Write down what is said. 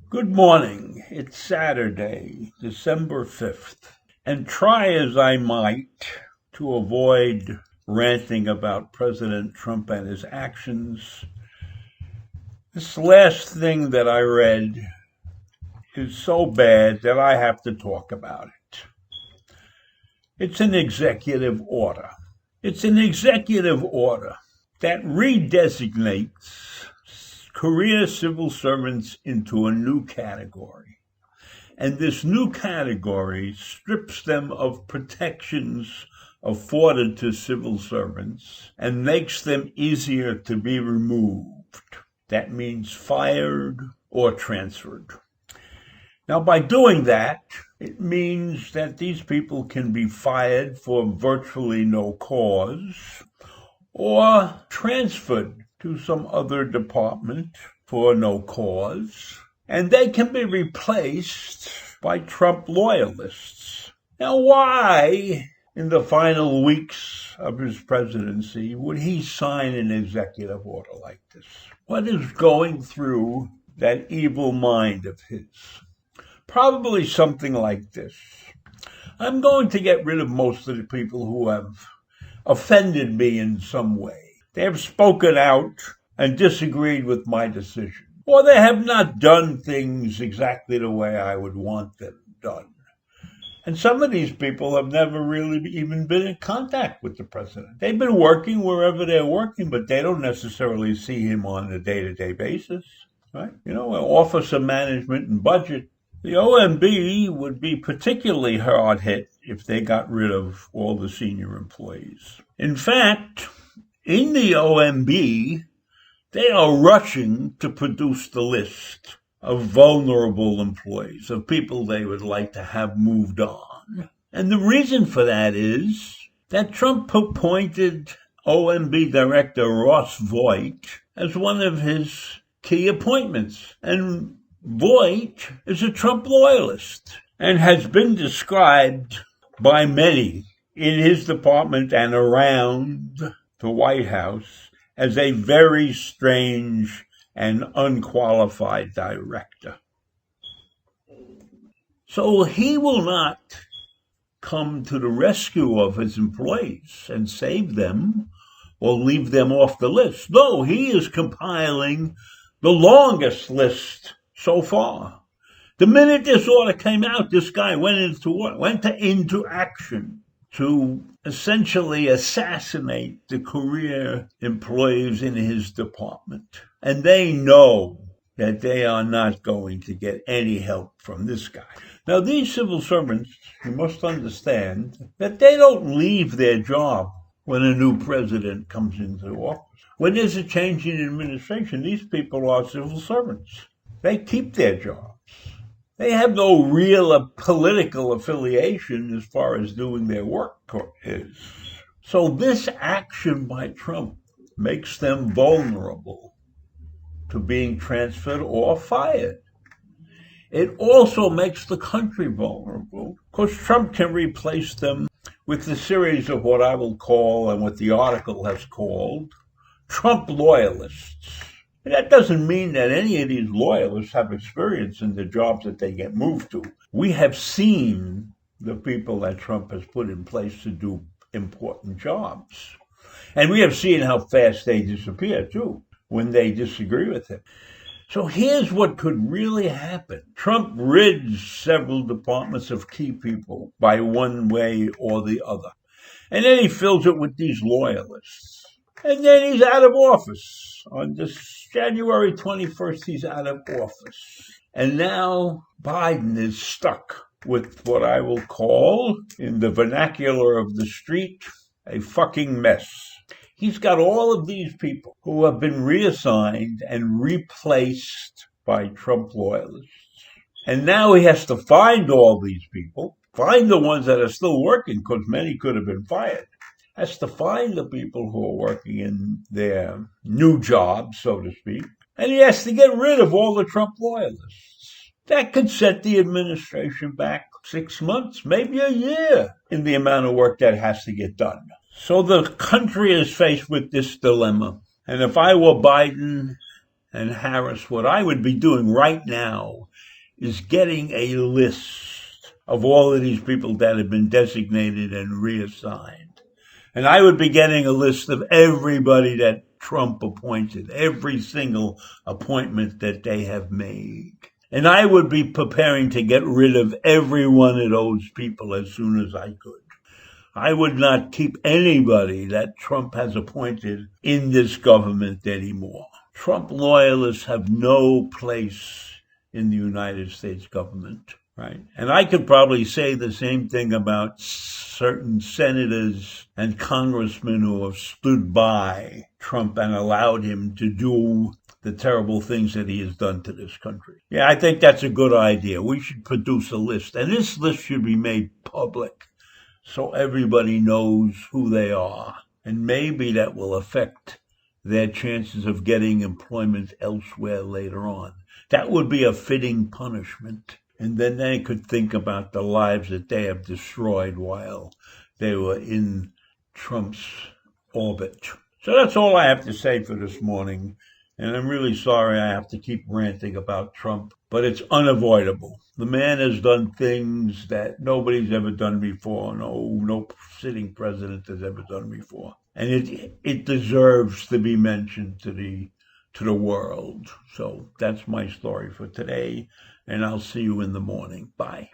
Good morning. It's Saturday, December 5th, and try as I might to avoid ranting about President Trump and his actions, this last thing that I read is so bad that I have to talk about it. It's an executive order. It's an executive order that redesignates career civil servants into a new category. And this new category strips them of protections afforded to civil servants and makes them easier to be removed. That means fired or transferred. Now, by doing that, it means that these people can be fired for virtually no cause or transferred to some other department for no cause, and they can be replaced by Trump loyalists. Now, why, in the final weeks of his presidency, would he sign an executive order like this? What is going through that evil mind of his? Probably something like this. I'm going to get rid of most of the people who have offended me in some way. They have spoken out and disagreed with my decision, or they have not done things exactly the way I would want them done. And some of these people have never really even been in contact with the president. They've been working wherever they're working, but they don't necessarily see him on a day-to-day basis, right? Office of Management and Budget, the OMB would be particularly hard hit if they got rid of all the senior employees. In fact, in the OMB, they are rushing to produce the list of vulnerable employees, of people they would like to have moved on. And the reason for that is that Trump appointed OMB Director Ross Voigt as one of his key appointments. And Voigt is a Trump loyalist and has been described by many in his department and around the White House as a very strange and unqualified director. So he will not come to the rescue of his employees and save them or leave them off the list. No, he is compiling the longest list so far. The minute this order came out, this guy went into action to essentially assassinate the career employees in his department. And they know that they are not going to get any help from this guy. Now, these civil servants, you must understand that they don't leave their job when a new president comes into office. When there's a change in administration, these people are civil servants. They keep their jobs. They have no real political affiliation as far as doing their work is. So this action by Trump makes them vulnerable to being transferred or fired. It also makes the country vulnerable because Trump can replace them with a series of what I will call, and what the article has called, Trump loyalists. That doesn't mean that any of these loyalists have experience in the jobs that they get moved to. We have seen the people that Trump has put in place to do important jobs. And we have seen how fast they disappear, too, when they disagree with him. So here's what could really happen. Trump rids several departments of key people by one way or the other. And then he fills it with these loyalists. And then he's out of office. On this January 21st, he's out of office. And now Biden is stuck with what I will call, in the vernacular of the street, a fucking mess. He's got all of these people who have been reassigned and replaced by Trump loyalists. And now he has to find all these people, find the ones that are still working, because many could have been fired, has to find the people who are working in their new jobs, so to speak, and he has to get rid of all the Trump loyalists. That could set the administration back 6 months, maybe a year, in the amount of work that has to get done. So the country is faced with this dilemma. And if I were Biden and Harris, what I would be doing right now is getting a list of all of these people that have been designated and reassigned. And I would be getting a list of everybody that Trump appointed, every single appointment that they have made. And I would be preparing to get rid of every one of those people as soon as I could. I would not keep anybody that Trump has appointed in this government anymore. Trump loyalists have no place in the United States government, right? And I could probably say the same thing about certain senators and congressmen who have stood by Trump and allowed him to do the terrible things that he has done to this country. Yeah, I think that's a good idea. We should produce a list, and this list should be made public so everybody knows who they are. And maybe that will affect their chances of getting employment elsewhere later on. That would be a fitting punishment. And then they could think about the lives that they have destroyed while they were in Trump's orbit. So that's all I have to say for this morning. And I'm really sorry I have to keep ranting about Trump, but it's unavoidable. The man has done things that nobody's ever done before. No sitting president has ever done before. And it deserves to be mentioned to the world. So that's my story for today, and I'll see you in the morning. Bye.